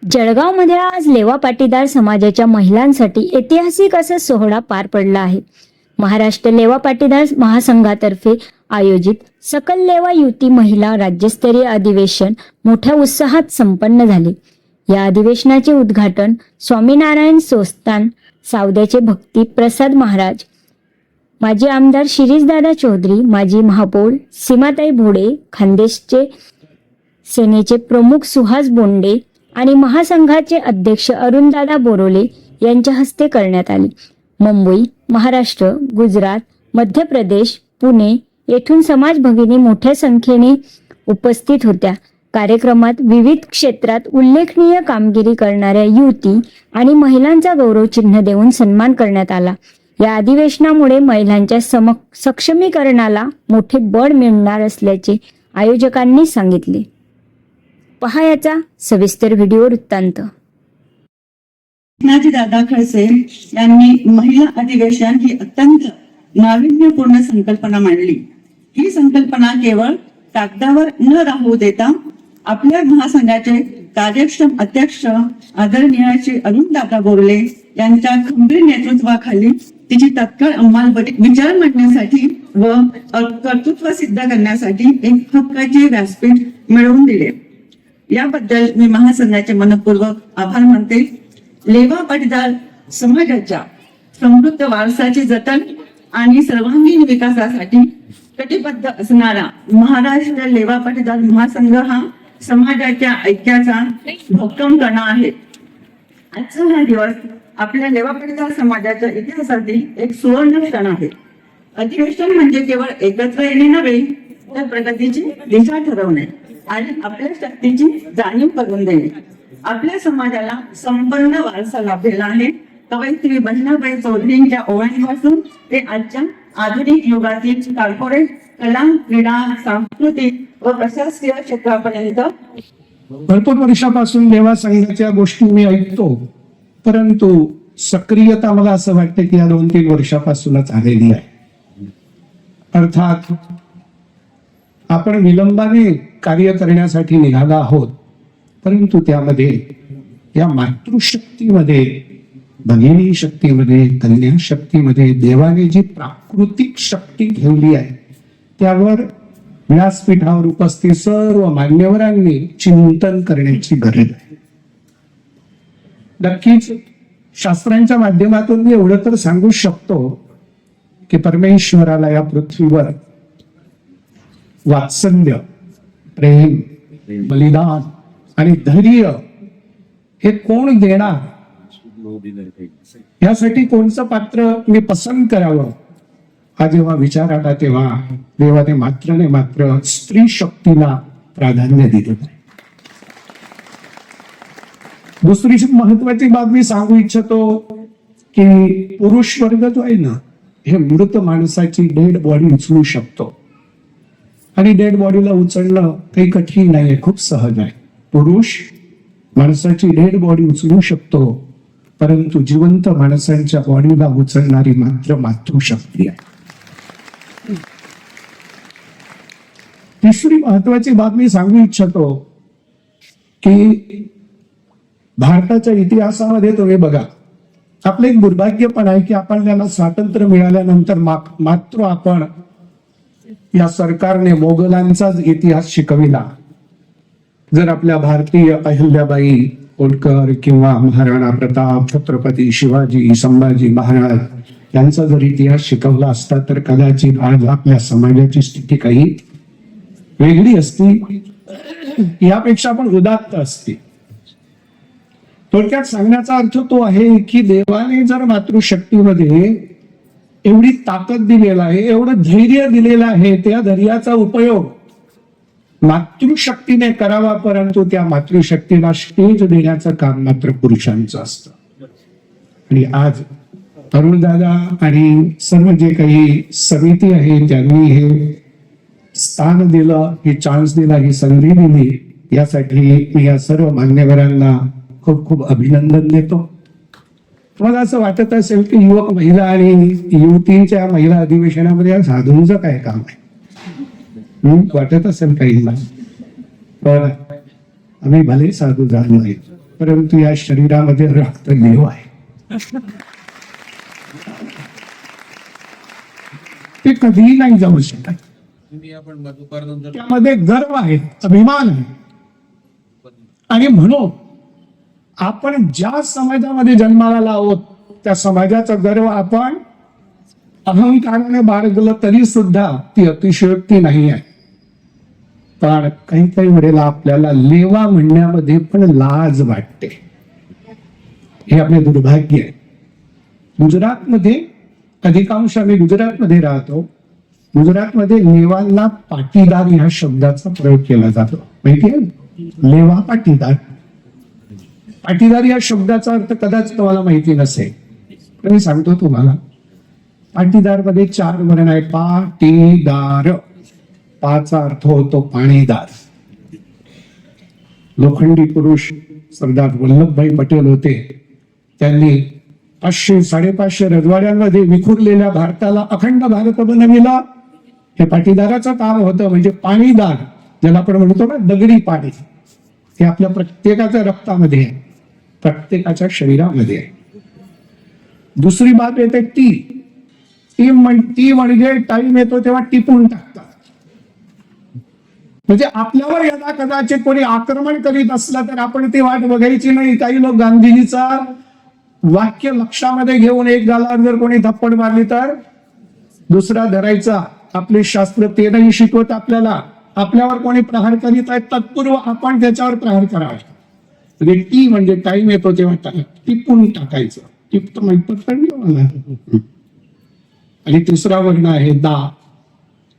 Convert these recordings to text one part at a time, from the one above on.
जळगावमध्ये आज लेवा पाटीदार समाजाच्या महिलांसाठी ऐतिहासिक असा सोहळा पार पडला आहे. महाराष्ट्र लेवा पाटीदार महासंघातर्फे आयोजित सकल लेवा युती महिला राज्यस्तरीय अधिवेशन मोठ्या उत्साहात संपन्न झाले. या अधिवेशनाचे उद्घाटन स्वामीनारायण संस्थान सावद्याचे भक्ती प्रसाद महाराज, माजी आमदार शिरीषदादा चौधरी, माजी महापौर सीमाताई भोडे, खानदेशचे सेनेचे प्रमुख सुहास बोंडे आणि महासंघाचे अध्यक्ष अरुणदादा बोरोले यांच्या हस्ते करण्यात आले. मुंबई, महाराष्ट्र, गुजरात, मध्य प्रदेश, पुणे येथून समाज भगिनी मोठ्या संख्येने उपस्थित होत्या. कार्यक्रमात विविध क्षेत्रात उल्लेखनीय कामगिरी करणाऱ्या युवती आणि महिलांचा गौरव चिन्ह देऊन सन्मान करण्यात आला. या अधिवेशनामुळे महिलांच्या सक्षमीकरणाला मोठे बळ मिळणार असल्याचे आयोजकांनी सांगितले. पहा याचा सविस्तर व्हिडिओ वृत्तांत. दादा खडसे यांनी महिला अधिवेशन ही अत्यंत नाविन्यपूर्ण संकल्पना मांडली. ही संकल्पना केवळ कागदावर न राहू देता आपल्या महासंघाचे कार्यक्षम अध्यक्ष आदरणीय श्री अरुणदादा बोरले यांच्या खंबीर नेतृत्वाखाली तिची तत्काळ अंमलबजावणी विचार मांडण्यासाठी व कर्तृत्व सिद्ध करण्यासाठी एक हक्काचे व्यासपीठ मिळवून दिले. याबद्दल मी महासंघाचे मनपूर्वक आभार मानते. लेवा पाटीदार समाजाच्या समृद्ध वारसाचे जतन आणि सर्वांगीण विकासासाठी कटिबद्ध असणारा महाराष्ट्र लेवा पाटीदार महासंघ हा समाजाच्या ऐक्याचा भक्कम कणा आहे. आजचा हा दिवस आपल्या लेवा पाटीदार समाजाच्या इतिहासातील एक सुवर्ण क्षण आहे. अधिवेशन म्हणजे केवळ एकत्र येणे नव्हे, तर प्रगतीची दिशा ठरवणे आणि आपल्या शक्तीची जाणीव करून देणे. आपल्या समाजाला संपन्न वारसा लाभलेला आहे. कवयित्री बहिणाबाई चौधरींच्या ओवाळणीपासून ते आजच्या आधुनिक युगातील कॉर्पोरेट कला, क्रीडा, सांस्कृतिक व प्रशासकीय क्षेत्रापर्यंत भरपूर वर्षापासून लेवा संघाच्या गोष्टी मी ऐकतो, परंतु सक्रियता मला असं वाटतं की या 2-3 वर्षापासूनच आलेली आहे. अर्थात आपण विलंबाने कार्य करण्यासाठी निघाला आहोत, परंतु त्यामध्ये या मातृशक्तीमध्ये, भगिनी शक्तीमध्ये, कन्या शक्तीमध्ये देवाने जी प्राकृतिक शक्ती ठेवली आहे त्यावर व्यासपीठावर उपस्थित सर्व मान्यवरांनी चिंतन करण्याची गरज आहे. नक्कीच शास्त्रांच्या माध्यमातून मी एवढं तर सांगू शकतो की परमेश्वराला या पृथ्वीवर वात्सल्य, प्रेम, बलिदान आणि धैर्य हे कोण देणार, यासाठी कोणचं पात्र मी पसंत करावं हा जेव्हा विचार आला तेव्हा देवाने मात्र स्त्री शक्तीला प्राधान्य दिले. दुसरी महत्वाची बाब मी सांगू इच्छितो की पुरुष वर्ग जो आहे ना, हे मृत माणसाची डेड बॉडी उचलू शकतो आणि डेड बॉडीला उचलणं काही कठीण नाही, खूप सहज आहे. पुरुष माणसाची डेड बॉडी उचलू शकतो, परंतु जिवंत माणसांच्या बॉडीला उचलणारी मात्र मातृशक्ती आहे. तिसरी महत्वाची बाब मी सांगू इच्छितो की भारताच्या इतिहासामध्ये तुम्ही बघा, आपलं एक दुर्भाग्य पण आहे की आपल्याला स्वातंत्र्य मिळाल्यानंतर मात्र आपण या सरकारने मोगलांचाच इतिहास शिकविला. जर आपल्या भारतीय अहिल्याबाई होळकर किंवा महाराणा प्रताप, छत्रपती शिवाजी, संभाजी महाराज यांचा जर इतिहास शिकवला असता तर कदाचित आज आपल्या समाजाची स्थिती काही वेगळी असती, यापेक्षा पण उदात्त असते. थोडक्यात सांगण्याचा अर्थ तो आहे की देवाने जर मातृशक्तीमध्ये एवढी ताकद दिलेला आहे, एवढं धैर्य दिलेलं आहे, त्या धैर्याचा उपयोग मातृशक्तीने करावा, परंतु त्या मातृशक्तीला स्टेज देण्याचं काम मात्र पुरुषांचं असतं. आणि आज अरुणदादा आणि सर्व जे काही समिती आहे त्यांनी हे स्थान दिलं, ही चान्स दिला, ही संधी दिली, यासाठी मी या सर्व मान्यवरांना खूप खूप अभिनंदन देतो. तुम्हाला असं वाटत असेल की युवक महिला आणि युवतींच्या महिला अधिवेशनामध्ये या साधूंचं काय काम आहे, वाटत असेल काहींना, पण आम्ही भले साधू झालो आहे, परंतु या शरीरामध्ये रक्त देव आहे. ते कधीही नाही जाऊ शकत. त्यामध्ये गर्व आहे, अभिमान आहे. आणि म्हणून आपण ज्या समाजामध्ये जन्माला आहोत त्या समाजाचा गर्व आपण अहंकाराने बाळगलं तरी सुद्धा ती अतिशयोक्ती नाही आहे. पण काही काही वेळेला आपल्याला लेवा म्हणण्यामध्ये पण लाज वाटते. हे आपले दुर्भाग्य आहे. गुजरातमध्ये अधिकांश आम्ही गुजरातमध्ये राहतो. गुजरातमध्ये लेवांना पाटीदार ह्या शब्दाचा प्रयोग केला जातो. माहितीये, लेवा पाटीदार. पाटीदार या शब्दाचा अर्थ कदाचित तुम्हाला माहिती नसेल, तर मी सांगतो तुम्हाला. पाटीदार मध्ये 4 वर्ण आहे. पाटीदार, पाचा अर्थ होतो पाणीदार. लोखंडी पुरुष सरदार वल्लभभाई पटेल होते. त्यांनी 500-550 रजवाड्यांमध्ये विखुरलेल्या भारताला अखंड भारत बनविला. हे पाटीदाराचं काम होतं. म्हणजे पाणीदार, ज्याला आपण म्हणतो ना दगडी पाणी, हे आपल्या प्रत्येकाच्या रक्तामध्ये आहे, प्रत्येकाच्या शरीरामध्ये आहे. दुसरी बाब येते टी. टी म्हणजे टाइम येतो तेव्हा टिपून टाकतात. म्हणजे आपल्यावर यदा कदाचित कोणी आक्रमण करीत असलं तर आपण ती वाट बघायची नाही. काही लोक गांधीजीचा वाक्य लक्षामध्ये घेऊन एक गालावर जर कोणी थप्पड मारली तर दुसरा धरायचा. आपले शास्त्र ते नाही शिकवत आपल्याला. आपल्यावर कोणी प्रहार करीत आहे तत्पूर्व आपण त्याच्यावर प्रहार करावा. म्हणजे टी म्हणजे टाइम येतो तेव्हा टिपून टाकायचं. टिपत माहित पडतं मला. आणि तिसरा वर्ण आहे दा.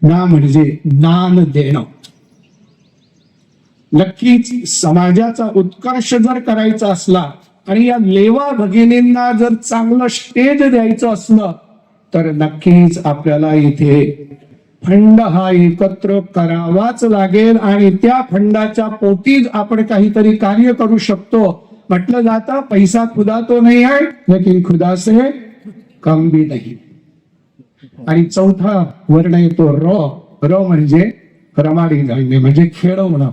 ना म्हणजे दान देणं. नक्कीच समाजाचा उत्कर्ष जर करायचा असला आणि या लेवा भगिनींना जर चांगलं स्टेज द्यायचं असलं तर नक्कीच आपल्याला इथे फंड हा एकत्र करावाच लागेल. आणि त्या फंडाच्या पोटीच आपण काहीतरी कार्य करू शकतो. म्हटलं जातं पैसा खुदा तो नाही आहे, लेकिन खुदा से कम भी नाही. आणि चौथा वर्ण येतो र. र म्हणजे रमाडी घालणे, म्हणजे खेळवणं.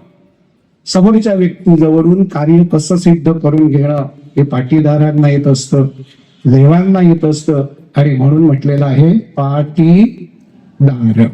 समोरच्या व्यक्तीजवळून कार्य कसं सिद्ध करून घेणं हे पाटीदारांना येत असतं, लेवांना येत असतं. आणि म्हणून म्हटलेलं आहे पाटीदार.